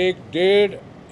1.5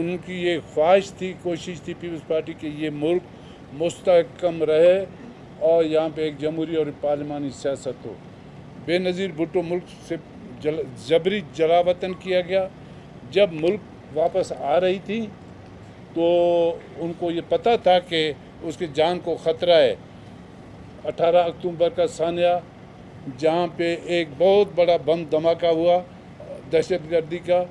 ان کی یہ خواہش تھی، کوشش تھی پیپلز پارٹی کہ یہ ملک مستحکم رہے اور یہاں پہ ایک جمہوری اور پارلیمانی سیاست ہو۔ بے نظیر بھٹو ملک سے جبری جلاوطن کیا گیا۔ جب ملک واپس آ رہی تھی تو ان کو یہ پتہ تھا کہ اس کی جان کو خطرہ ہے۔ 18 اکتوبر کا سانحہ جہاں پہ ایک بہت بڑا بم دھماکہ ہوا دہشت گردی کا،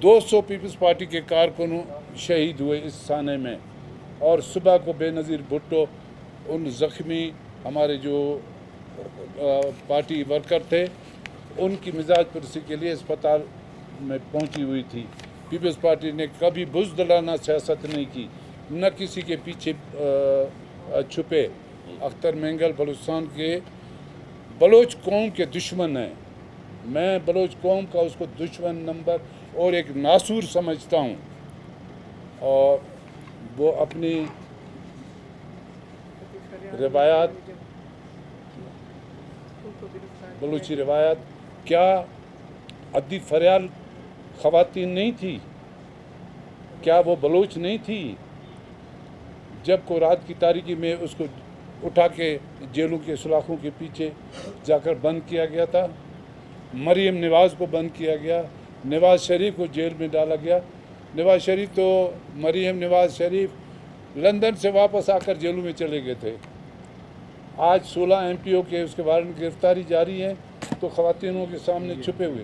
200 پیپلز پارٹی کے کارکنوں شہید ہوئے اس سانحے میں، اور صبح کو بے نظیر بھٹو ان زخمی ہمارے جو پارٹی ورکر تھے ان کی مزاج پرسی کے لیے اسپتال میں پہنچی ہوئی تھی۔ پیپلز پارٹی نے کبھی بزدلانہ سیاست نہیں کی، نہ کسی کے پیچھے چھپے۔ اختر مینگل بلوچستان کے بلوچ قوم کے دشمن ہیں، میں بلوچ قوم کا اس کو دشمن نمبر اور ایک ناسور سمجھتا ہوں، اور وہ اپنی روایات، بلوچی روایت، کیا عدی فریال خواتین نہیں تھی؟ کیا وہ بلوچ نہیں تھی؟ جب کو رات کی تاریکی میں اس کو اٹھا کے جیلوں کے سلاخوں کے پیچھے جا کر بند کیا گیا تھا، مریم نواز کو بند کیا گیا، نواز شریف کو جیل میں ڈالا گیا۔ نواز شریف تو مریم نواز شریف لندن سے واپس آ کر جیلوں میں چلے گئے تھے۔ آج 16 ایم پی او کے اس کے وارنٹ گرفتاری جاری ہے تو خواتینوں کے سامنے چھپے ہوئے،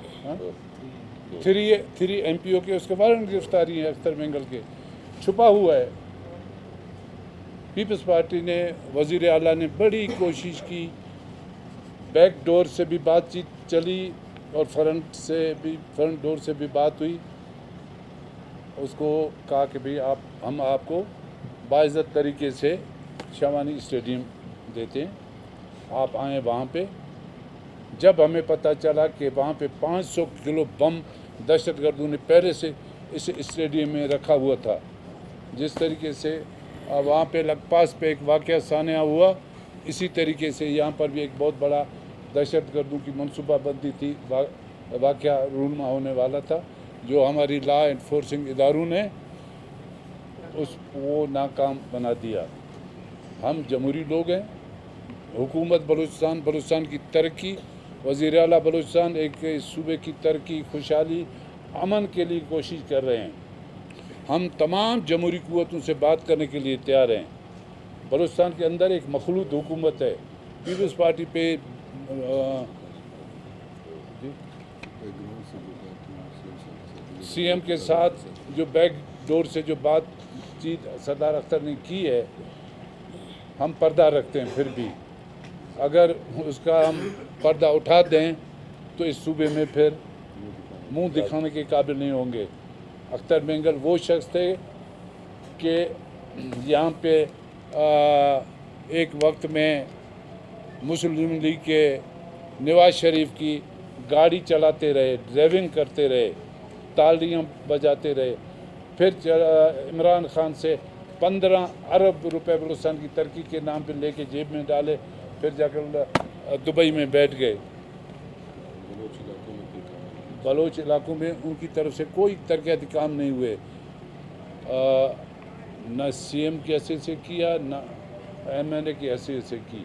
3 ایم پی او کے اس کے وارنٹ گرفتاری ہیں اختر مینگل کے، چھپا ہوا ہے۔ پیپلز پارٹی نے، وزیر اعلیٰ نے بڑی کوشش کی، بیک ڈور سے بھی بات چیت چلی اور فرنٹ ڈور سے بھی بات ہوئی۔ اس کو کہا کہ بھئی ہم آپ کو باعزت طریقے سے شیوانی اسٹیڈیم دیتے ہیں، آپ آئیں وہاں پہ۔ جب ہمیں پتہ چلا کہ وہاں پہ 500 کلو بم دہشت گردوں نے پہلے سے اس اسٹیڈیم میں رکھا ہوا تھا، جس طریقے سے وہاں پہ لکپاس پہ ایک واقعہ سانحہ ہوا، اسی طریقے سے یہاں پر بھی ایک بہت بڑا دہشت گردوں کی منصوبہ بندی تھی، واقعہ رونما ہونے والا تھا، جو ہماری لا انفورسنگ اداروں نے وہ ناکام بنا دیا۔ ہم جمہوری لوگ ہیں، حکومت بلوچستان کی ترقی، وزیر اعلیٰ بلوچستان ایک صوبے کی ترقی، خوشحالی، امن کے لیے کوشش کر رہے ہیں۔ ہم تمام جمہوری قوتوں سے بات کرنے کے لیے تیار ہیں۔ بلوچستان کے اندر ایک مخلوط حکومت ہے، پیپلز پارٹی پہ سی ایم کے ساتھ جو بیک ڈور سے جو بات چیت سردار اختر نے کی ہے، ہم پردہ رکھتے ہیں، پھر بھی اگر اس کا ہم پردہ اٹھا دیں تو اس صوبے میں پھر منہ دکھانے کے قابل نہیں ہوں گے۔ اختر مینگل وہ شخص تھے کہ یہاں پہ ایک وقت میں مسلم لیگ کے نواز شریف کی گاڑی چلاتے رہے، ڈرائیونگ کرتے رہے، تالیاں بجاتے رہے، پھر عمران خان سے 15 ارب روپے بلوچستان کی ترقی کے نام پہ لے کے جیب میں ڈالے، پھر جا کر دبئی میں بیٹھ گئے۔ بلوچ علاقوں میں ان کی طرف سے کوئی ترقیاتی کام نہیں ہوئے، نہ سی ایم کی حیثیت سے کیا، نہ ایم این اے کی حیثیت سے کی۔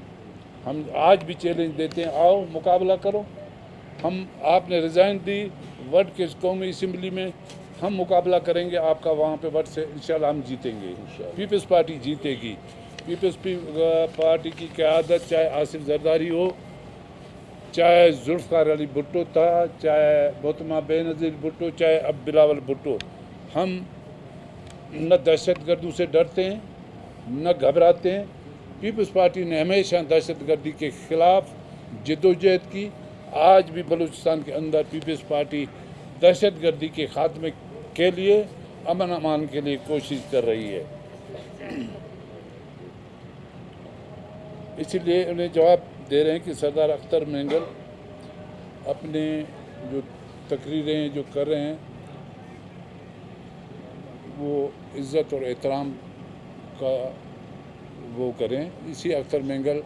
ہم آج بھی چیلنج دیتے ہیں، آؤ مقابلہ کرو۔ آپ نے ریزائن دی وڈ کے قومی اسمبلی میں، ہم مقابلہ کریں گے آپ کا وہاں پہ وڈ سے، انشاءاللہ ہم جیتیں گے، پیپلز پارٹی جیتے گی۔ پیپلز پارٹی کی قیادت چاہے آصف زرداری ہو، چاہے ذوالفقار علی بھٹو تھا، چاہے محترمہ بے نظیر بھٹو، چاہے اب بلاول بھٹو، ہم نہ دہشت گردوں سے ڈرتے ہیں نہ گھبراتے ہیں۔ پیپلز پارٹی نے ہمیشہ دہشت گردی کے خلاف جدوجہد کی، آج بھی بلوچستان کے اندر پیپلز پارٹی دہشت گردی کے خاتمے کے لیے، امن امان کے لیے کوشش کر رہی ہے۔ اسی لیے انہیں جواب دے رہے ہیں کہ سردار اختر مینگل اپنے جو تقریریں جو کر رہے ہیں وہ عزت اور احترام کا وہ کریں۔ اسی اختر مینگل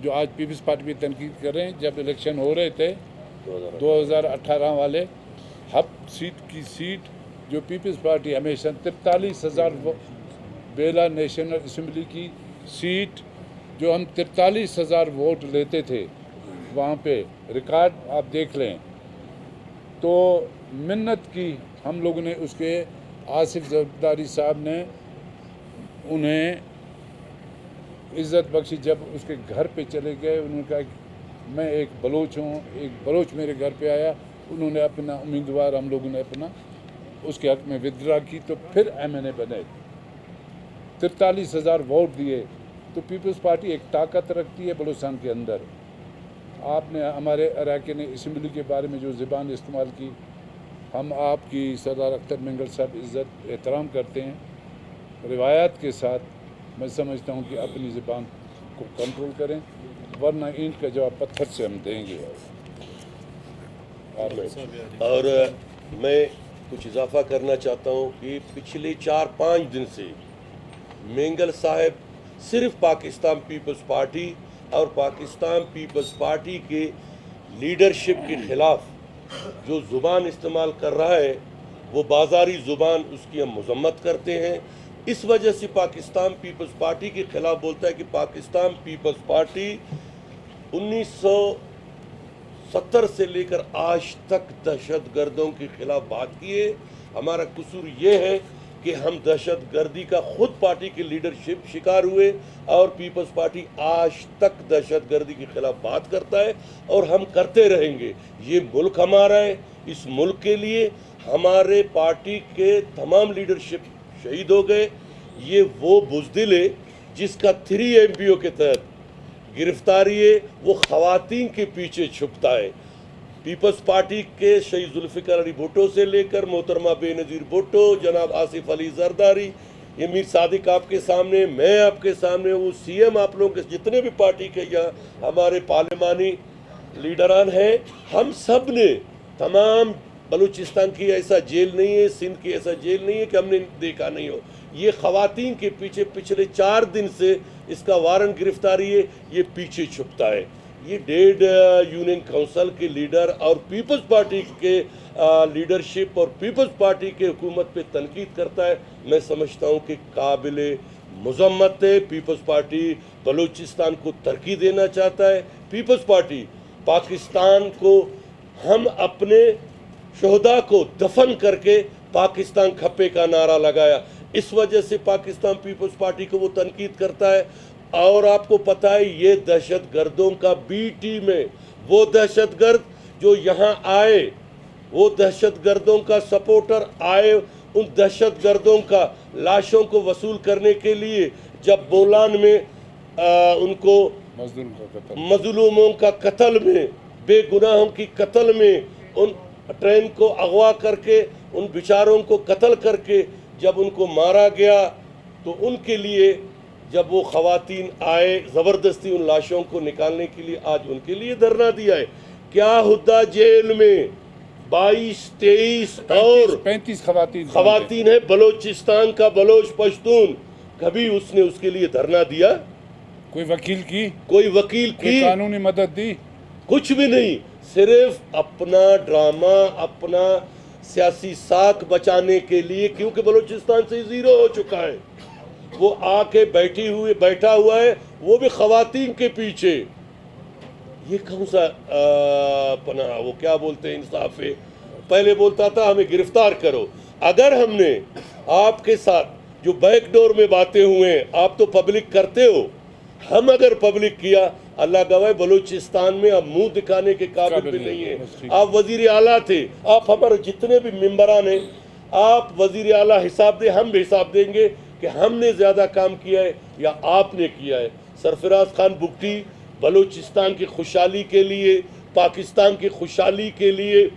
جو آج پیپلز پارٹی پہ تنقید کر رہے ہیں، جب الیکشن ہو رہے تھے 2018 والے، ہب سیٹ کی سیٹ جو پیپلز پارٹی ہمیشہ 43,000 بیلا نیشنل اسمبلی کی سیٹ جو ہم 43,000 ووٹ لیتے تھے وہاں پہ ریکارڈ آپ دیکھ لیں تو منت کی ہم لوگوں نے اس کے آصف زرداری صاحب نے انہیں عزت بخشی. جب اس کے گھر پہ چلے گئے انہوں نے کہا کہ میں ایک بلوچ ہوں, ایک بلوچ میرے گھر پہ آیا, انہوں نے اپنا امیدوار ہم لوگوں نے اپنا اس کے حق میں ودرا کی تو پھر MNA بنے. 43,000 ووٹ دیے تو پیپلز پارٹی ایک طاقت رکھتی ہے بلوچستان کے اندر. آپ نے ہمارے اراکین اسمبلی کے بارے میں جو زبان استعمال کی, ہم آپ کی سردار اختر مینگل صاحب عزت احترام کرتے ہیں. روایات کے ساتھ میں سمجھتا ہوں کہ اپنی زبان کو کنٹرول کریں ورنہ اینٹ کا جواب پتھر سے ہم دیں گے. اور میں کچھ اضافہ کرنا چاہتا ہوں کہ پچھلے 4-5 دن سے مینگل صاحب صرف پاکستان پیپلز پارٹی اور پاکستان پیپلز پارٹی کے لیڈرشپ کے خلاف جو زبان استعمال کر رہا ہے وہ بازاری زبان, اس کی ہم مذمت کرتے ہیں. اس وجہ سے پاکستان پیپلز پارٹی کے خلاف بولتا ہے کہ پاکستان پیپلز پارٹی 1970 سے لے کر آج تک دہشت گردوں کے خلاف بات کیے. ہمارا قصور یہ ہے کہ ہم دہشت گردی کا خود پارٹی کے لیڈرشپ شکار ہوئے اور پیپلز پارٹی آج تک دہشت گردی کے خلاف بات کرتا ہے اور ہم کرتے رہیں گے. یہ ملک ہمارا ہے, اس ملک کے لیے ہمارے پارٹی کے تمام لیڈرشپ شہید ہو گئے. یہ وہ بزدل ہے جس کا 3 MPO کے تحت گرفتاری ہے, وہ خواتین کے پیچھے چھپتا ہے. پیپلز پارٹی کے شہید ذوالفقار علی بھٹو سے لے کر محترمہ بے نظیر بھٹو, جناب آصف علی زرداری, یہ میر صادق آپ کے سامنے, میں آپ کے سامنے, وہ CM آپ لوگوں کے جتنے بھی پارٹی کے یہاں ہمارے پارلیمانی لیڈران ہیں, ہم سب نے تمام بلوچستان کی ایسا جیل نہیں ہے, سندھ کی ایسا جیل نہیں ہے کہ ہم نے دیکھا نہیں ہو. یہ خواتین کے پیچھے پچھلے 4 دن سے اس کا وارنٹ گرفتاری ہے, یہ پیچھے چھپتا ہے. یہ ڈیڈ یونین کونسل کے لیڈر اور پیپلز پارٹی کے لیڈرشپ اور پیپلز پارٹی کے حکومت پہ تنقید کرتا ہے. میں سمجھتا ہوں کہ قابل مذمت ہے. پیپلز پارٹی بلوچستان کو ترقی دینا چاہتا ہے. پیپلز پارٹی پاکستان کو, ہم اپنے شہداء کو دفن کر کے پاکستان کھپے کا نعرہ لگایا, اس وجہ سے پاکستان پیپلز پارٹی کو وہ تنقید کرتا ہے. اور آپ کو پتہ ہے یہ دہشت گردوں کا B ٹیم ہے, وہ دہشت گرد جو یہاں آئے, وہ دہشت گردوں کا سپورٹر آئے, ان دہشت گردوں کا لاشوں کو وصول کرنے کے لیے جب بولان میں ان کو مظلوموں کا قتل میں, بے گناہوں کی قتل میں, ان ٹرین کو اغوا کر کے ان بیچاروں کو قتل کر کے جب ان کو مارا گیا تو ان کے لیے جب وہ خواتین آئے زبردستی ان لاشوں کو نکالنے کے لیے, آج ان کے لیے دھرنا دیا ہے. کیا ہدا جیل میں 22-23 اور 35 خواتین ہیں بلوچستان کا بلوچ پشتون, کبھی اس نے اس کے لیے دھرنا دیا؟ کوئی وکیل کی, کوئی وکیل کی قانونی مدد دی؟ کچھ بھی نہیں. صرف اپنا ڈرامہ, اپنا سیاسی ساکھ بچانے کے لیے, کیونکہ بلوچستان سے زیرو ہو چکا ہے, وہ آ کے بیٹھا ہوا ہے, وہ بھی خواتین کے پیچھے. یہ کون سا اپنا وہ کیا بولتے ہیں انصاف ہے؟ پہلے بولتا تھا ہمیں گرفتار کرو. اگر ہم نے آپ کے ساتھ جو بیک ڈور میں باتیں ہوئے ہیں, آپ تو پبلک کرتے ہو, ہم اگر پبلک کیا, اللہ گواہ بلوچستان میں آپ منہ دکھانے کے قابل بھی نہیں ہیں. آپ وزیر اعلیٰ تھے, آپ ہمارے جتنے بھی ممبران ہیں, آپ وزیر اعلیٰ حساب دیں, ہم بھی حساب دیں گے کہ ہم نے زیادہ کام کیا ہے یا آپ نے کیا ہے. سرفراز خان بگٹی بلوچستان کی خوشحالی کے لیے, پاکستان کی خوشحالی کے لیے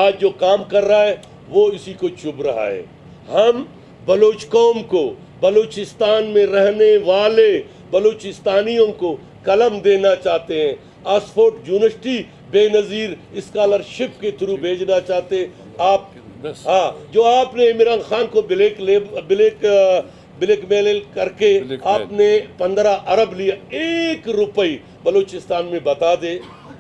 آج جو کام کر رہا ہے وہ اسی کو چبھ رہا ہے. ہم بلوچ قوم کو, بلوچستان میں رہنے والے بلوچستانیوں کو قلم دینا چاہتے ہیں. آکسفورڈ یونیورسٹی بے نظیر اسکالرشپ کے تھرو بھیجنا چاہتے. آپ جو آپ نے عمران خان کو بلیک میل کر کے آپ نے 15 ارب لیا, 1 روپے بلوچستان میں بتا دے,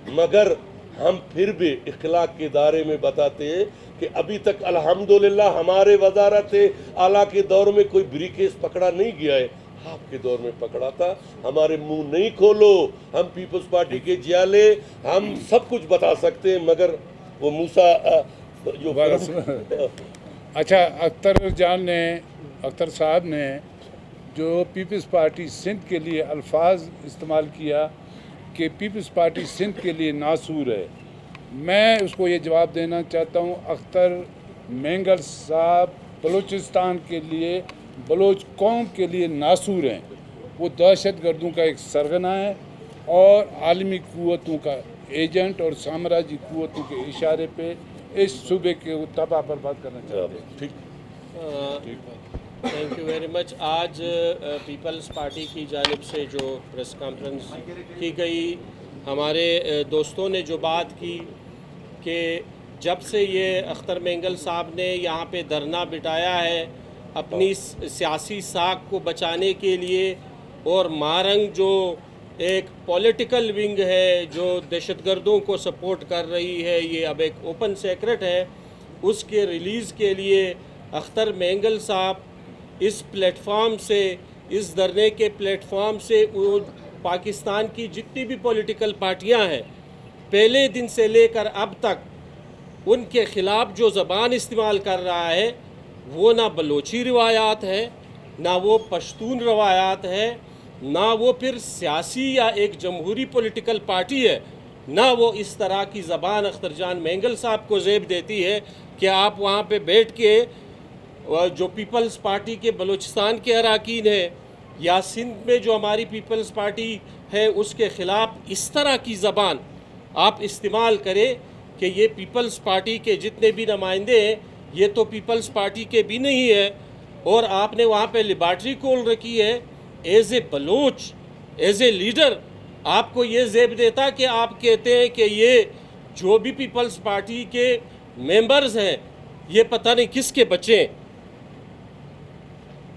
مگر ہم پھر بھی اخلاق کے دائرے میں بتاتے ہیں کہ ابھی تک الحمدللہ ہمارے وزارت اعلیٰ کے دور میں کوئی بریکیس پکڑا نہیں گیا ہے، آپ کے دور میں پکڑا تھا. ہمارے منہ نہیں کھولو، ہم پیپلز پارٹی کے جیالے، ہم سب کچھ بتا سکتے ہیں، مگر وہ موسیٰ جو اچھا، اختر صاحب نے جو پیپلز پارٹی سندھ کے لیے الفاظ استعمال کیا کہ پیپلز پارٹی سندھ کے لیے ناسور ہے، میں اس کو یہ جواب دینا چاہتا ہوں، اختر مینگل صاحب بلوچستان کے لیے، بلوچ قوم کے لیے ناسور ہیں. وہ دہشت گردوں کا ایک سرغنہ ہے اور عالمی قوتوں کا ایجنٹ اور سامراجی قوتوں کے اشارے پہ اس صوبے کے تباہ برباد کرنا چاہتے ہیں. Thank you very much. آج پیپلز پارٹی کی جانب سے جو پریس کانفرنس کی گئی، ہمارے دوستوں نے جو بات کی کہ جب سے یہ اختر مینگل صاحب نے یہاں پہ دھرنا بٹھایا ہے اپنی سیاسی ساکھ کو بچانے کے لیے، اور مارنگ جو ایک پولیٹیکل ونگ ہے جو دہشت گردوں کو سپورٹ کر رہی ہے، یہ اب ایک اوپن سیکرٹ ہے، اس کے ریلیز کے لیے اختر مینگل صاحب اس پلیٹ فارم سے، اس دھرنے کے پلیٹ فارم سے وہ پاکستان کی جتنی بھی پولیٹیکل پارٹیاں ہیں پہلے دن سے لے کر اب تک ان کے خلاف جو زبان استعمال کر رہا ہے وہ نہ بلوچی روایات ہے، نہ وہ پشتون روایات ہے، نہ وہ پھر سیاسی یا ایک جمہوری پولیٹیکل پارٹی ہے، نہ وہ اس طرح کی زبان اختر جان مینگل صاحب کو زیب دیتی ہے کہ آپ وہاں پہ بیٹھ کے جو پیپلز پارٹی کے بلوچستان کے اراکین ہیں یا سندھ میں جو ہماری پیپلز پارٹی ہے اس کے خلاف اس طرح کی زبان آپ استعمال کریں کہ یہ پیپلز پارٹی کے جتنے بھی نمائندے ہیں یہ تو پیپلز پارٹی کے بھی نہیں ہے، اور آپ نے وہاں پہ لیبارٹری کھول رکھی ہے. As a Baloch, as a leader آپ کو یہ زیب دیتا کہ آپ کہتے ہیں کہ یہ جو بھی پیپلز پارٹی کے ممبرز ہیں یہ پتہ نہیں کس کے بچے ہیں.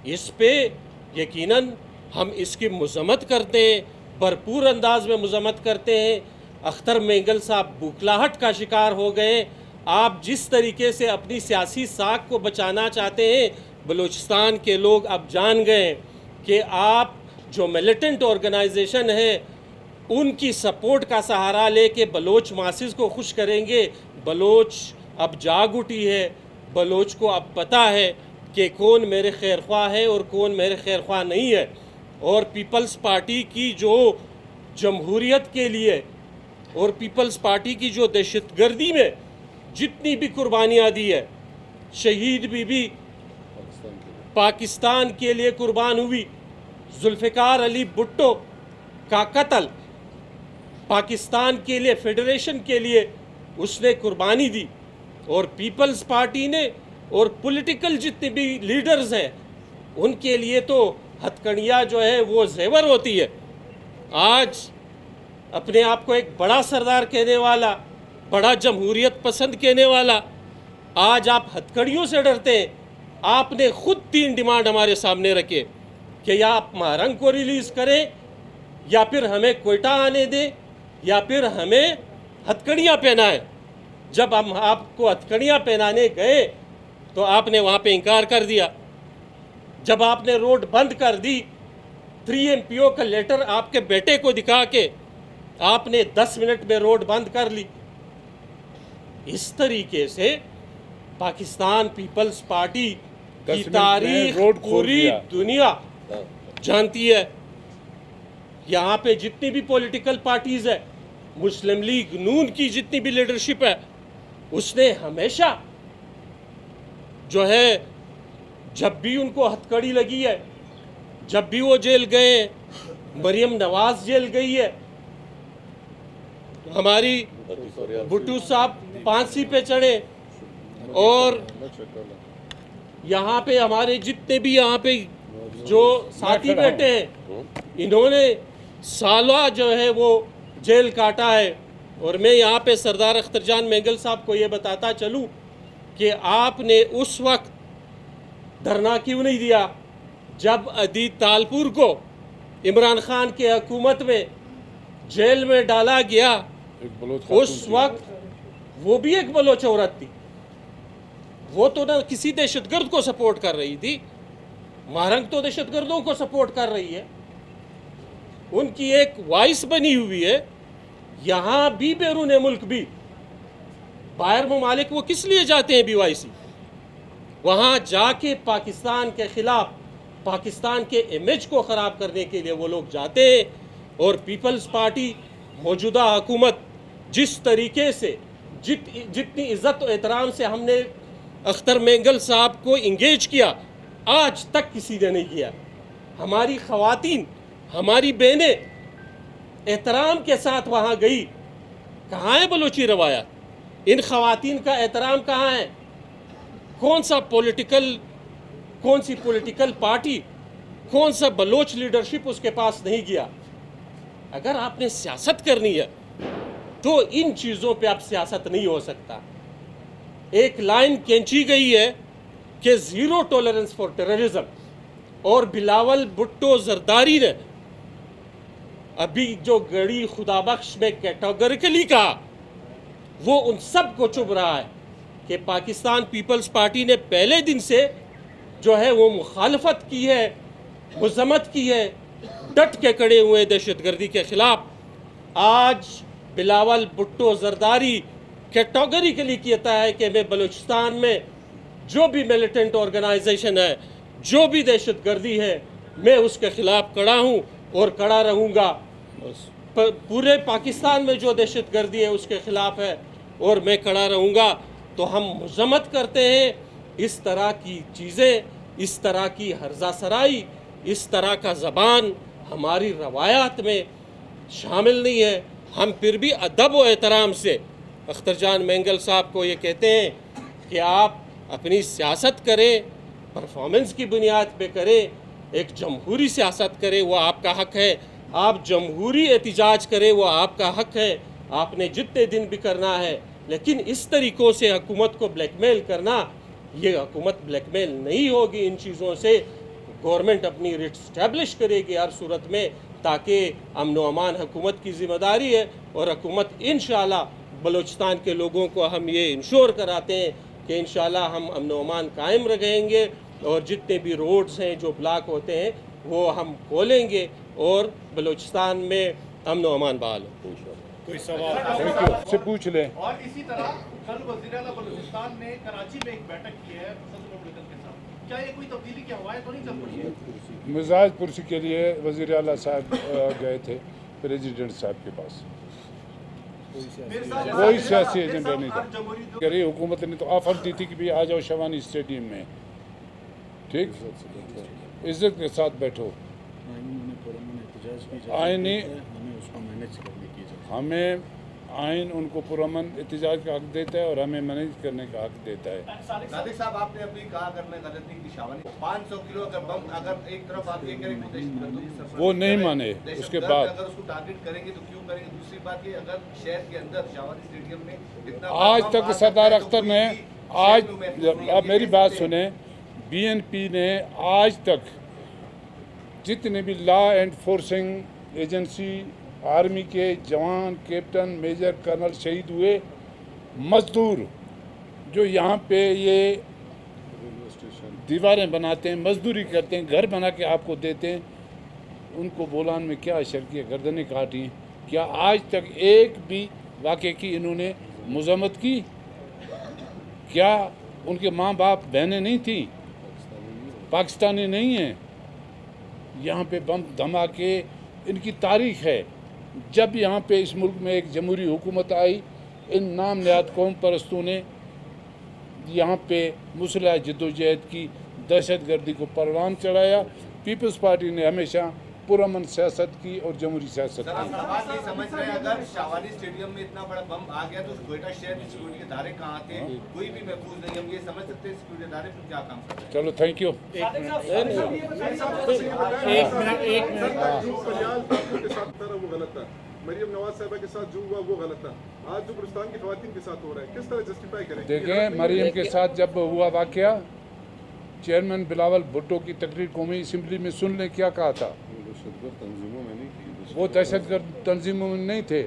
اس پہ یقیناً ہم اس کی مذمت کرتے ہیں، بھرپور انداز میں مذمت کرتے ہیں. اختر مینگل صاحب بوکھلاہٹ کا شکار ہو گئے. آپ جس طریقے سے اپنی سیاسی ساکھ کو بچانا چاہتے ہیں، بلوچستان کے لوگ اب جان گئے کہ آپ جو ملیٹنٹ آرگنائزیشن ہے ان کی سپورٹ کا سہارا لے کے بلوچ ماسز کو خوش کریں گے. بلوچ اب جاگ اٹھی ہے، بلوچ کو اب پتہ ہے کہ کون میرے خیر خواہ ہے اور کون میرے خیر خواہ نہیں ہے. اور پیپلز پارٹی کی جو جمہوریت کے لیے اور پیپلز پارٹی کی جو دہشت گردی میں جتنی بھی قربانیاں دی ہے، شہید بی بی پاکستان کے لیے قربان ہوئی، ذوالفقار علی بھٹو کا قتل پاکستان کے لیے، فیڈریشن کے لیے اس نے قربانی دی، اور پیپلز پارٹی نے اور پولیٹیکل جتنے بھی لیڈرز ہیں ان کے لیے تو ہتھکڑیاں جو ہے وہ زیور ہوتی ہے. آج اپنے آپ کو ایک بڑا سردار کہنے والا، بڑا جمہوریت پسند کہنے والا، آج آپ ہتھکڑیوں سے ڈرتے ہیں. آپ نے خود 3 ڈیمانڈ ہمارے سامنے رکھے کہ یا آپ مہرنگ کو ریلیز کریں، یا پھر ہمیں کوئٹہ آنے دیں، یا پھر ہمیں ہتھکڑیاں پہنائیں. جب ہم آپ کو ہتھکڑیاں پہنانے گئے تو آپ نے وہاں پہ انکار کر دیا. جب آپ نے روڈ بند کر دی، 3 MPO کا لیٹر آپ کے بیٹے کو دکھا کے آپ نے 10 منٹ میں روڈ بند کر لی. اس طریقے سے پاکستان پیپلز پارٹی کی تاریخ پوری دنیا جانتی ہے. یہاں پہ جتنی بھی پولیٹیکل پارٹیز ہے، مسلم لیگ نون کی جتنی بھی لیڈرشپ ہے، اس نے ہمیشہ جو ہے جب بھی ان کو ہتھکڑی لگی ہے، جب بھی وہ جیل گئے، مریم نواز جیل گئی ہے، ہماری بھٹو صاحب پھانسی پہ چڑھے، اور یہاں پہ ہمارے جتنے بھی یہاں پہ جو ساتھی بیٹھے ہیں انہوں نے سالہ جو ہے وہ جیل کاٹا ہے. اور میں یہاں پہ سردار اختر جان مینگل صاحب کو یہ بتاتا چلوں کہ آپ نے اس وقت دھرنا کیوں نہیں دیا جب ادیت تالپور کو عمران خان کی حکومت میں جیل میں ڈالا گیا ایک بلوچ خاتون اس تھی۔ وقت وہ بھی ایک بلوچ عورت تھی، وہ تو نہ کسی دہشت گرد کو سپورٹ کر رہی تھی، مہرنگ تو دہشت گردوں کو سپورٹ کر رہی ہے، ان کی ایک وائس بنی ہوئی ہے یہاں بھی بیرون ملک بھی۔ باہر ممالک وہ کس لیے جاتے ہیں BYC؟ وہاں جا کے پاکستان کے خلاف پاکستان کے امیج کو خراب کرنے کے لیے وہ لوگ جاتے ہیں، اور پیپلز پارٹی موجودہ حکومت جس طریقے سے جتنی عزت و احترام سے ہم نے اختر مینگل صاحب کو انگیج کیا، آج تک کسی نے نہیں کیا۔ ہماری خواتین، ہماری بہنیں احترام کے ساتھ وہاں گئی۔ کہاں ہے بلوچی روایات؟ ان خواتین کا احترام کہاں ہے؟ کون سی پولیٹیکل پارٹی، کون سا بلوچ لیڈرشپ اس کے پاس نہیں گیا؟ اگر آپ نے سیاست کرنی ہے تو ان چیزوں پہ اب سیاست نہیں ہو سکتا۔ ایک لائن کھینچی گئی ہے کہ زیرو ٹولرنس فار ٹیررزم، اور بلاول بھٹو زرداری نے ابھی جو گڑی خدا بخش میں کیٹاگوریکلی کہا، وہ ان سب کو چبھ رہا ہے کہ پاکستان پیپلز پارٹی نے پہلے دن سے جو ہے وہ مخالفت کی ہے، مذمت کی ہے، ڈٹ کے کھڑے ہوئے دہشت گردی کے خلاف۔ آج بلاول بھٹو زرداری کیٹاگوریکلی کہتا ہے کہ میں بلوچستان میں جو بھی ملیٹنٹ آرگنائزیشن ہے، جو بھی دہشت گردی ہے، میں اس کے خلاف کھڑا ہوں اور کھڑا رہوں گا۔ پورے پاکستان میں جو دہشت گردی ہے اس کے خلاف ہے اور میں کھڑا رہوں گا۔ تو ہم مذمت کرتے ہیں اس طرح کی چیزیں، اس طرح کی ہرزہ سرائی، اس طرح کا زبان ہماری روایات میں شامل نہیں ہے۔ ہم پھر بھی ادب و احترام سے اختر جان مینگل صاحب کو یہ کہتے ہیں کہ آپ اپنی سیاست کریں، پرفارمنس کی بنیاد پہ کریں، ایک جمہوری سیاست کریں، وہ آپ کا حق ہے۔ آپ جمہوری احتجاج کریں، وہ آپ کا حق ہے، آپ نے جتنے دن بھی کرنا ہے، لیکن اس طریقوں سے حکومت کو بلیک میل کرنا، یہ حکومت بلیک میل نہیں ہوگی۔ ان چیزوں سے گورنمنٹ اپنی ریٹ اسٹیبلش کرے گی ہر صورت میں، تاکہ امن و امان حکومت کی ذمہ داری ہے، اور حکومت انشاءاللہ بلوچستان کے لوگوں کو ہم یہ انشور کراتے ہیں کہ انشاءاللہ ہم امن و امان قائم رکھیں گے، اور جتنے بھی روڈز ہیں جو بلاک ہوتے ہیں وہ ہم کھولیں گے، اور بلوچستان میں امن و امان بحال ہو۔ کوئی سوال سے پوچھ لیں۔ اور اسی طرح کل وزیر اعلیٰ بلوچستان نے کراچی میں ایک بیٹھک کی ہے صدر مملکت کے ساتھ، کیا یہ کوئی تبدیلی کی ہوائیں تو نہیں چل پڑی ہے؟ مزاج پرسی کے لیے وزیر اعلیٰ صاحب گئے تھے پریزیڈنٹ صاحب کے پاس، کوئی سیاسی ایجنڈا نہیں تھا۔ کہ حکومت نے تو آفر دی تھی کہ بھی آ جاؤ شوانی اسٹیڈیم میں، ٹھیک، عزت کے ساتھ بیٹھو۔ آئینی ہمیں آئین ان کو پرامن احتجاج کا حق دیتا ہے اور ہمیں مینیج کرنے کا حق دیتا ہے۔ صادق صاحب آپ نے ابھی کہا اگر میں غلط نہیں کی شاوانی 500 کلو اگر بم، اگر ایک طرف آپ یہ کریں کہ دہشت گردوں کی سرپرستی وہ نہیں کریں، مانے۔ دہشت اس کے گرد بعد اگر اس کو ٹارگٹ کریں گے تو کیوں کریں گے؟ دوسری بات یہ اگر شہر کے اندر شاوانی اسٹیڈیم میں اتنا آج بم تک مار سردار سکتا ہے تو اختر کوئی نے بھی آج شہر میں محفوظ نہیں ہے۔ اب میری یہ بات کیسے؟ سنیں، BNP نے آج تک جتنے بھی لا انفورسنگ ایجنسی، آرمی کے جوان، کیپٹن، میجر، کرنل شہید ہوئے، مزدور جو یہاں پہ یہ دیواریں بناتے ہیں، مزدوری کرتے ہیں، گھر بنا کے آپ کو دیتے ہیں، ان کو بولان میں کیا اشر کیا، گردنیں کاٹی ہیں؟ کیا آج تک ایک بھی واقعے کی انہوں نے مذمت کی؟ کیا ان کے ماں باپ بہنیں نہیں تھیں؟ پاکستانی نہیں ہیں؟ یہاں پہ بم دھماکے ان کی تاریخ ہے۔ جب یہاں پہ اس ملک میں ایک جمہوری حکومت آئی، ان نام نہاد قوم پرستوں نے یہاں پہ مسلح جدوجہد کی، دہشت گردی کو پروان چڑھایا۔ پیپلز پارٹی نے ہمیشہ پرامن سیاست کی اور جمہوری سیاست سر آپ کی۔ بات یہ سمجھ رہے ہیں اگر شاوانی اسٹیڈیم میں اتنا بڑا بم آ گیا تو کوئٹہ شہر میں سیکورٹی ادارے کہاں تھے؟ کوئی بھی محفوظ نہیں، ہم یہ سمجھ سکتے ہیں سیکورٹی ادارے پھر کیا کام کرتے ہیں؟ چلو تھینک یو۔ وہ غلط تھا، مریم نواز صاحبہ کے ساتھ جو ہوا وہ غلط تھا، آج جو بلوچستان کی خواتین کے ساتھ ہو رہا ہے کس طرح جسٹیفائی کریں؟ دیکھیں مریم کے ساتھ جب ہوا واقعہ، چیئرمین بلاول بھٹو کی تقریر قومی اسمبلی میں سن لیں کیا کہا تھا۔ وہ دہشت گرد تنظیموں میں نہیں تھے،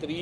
3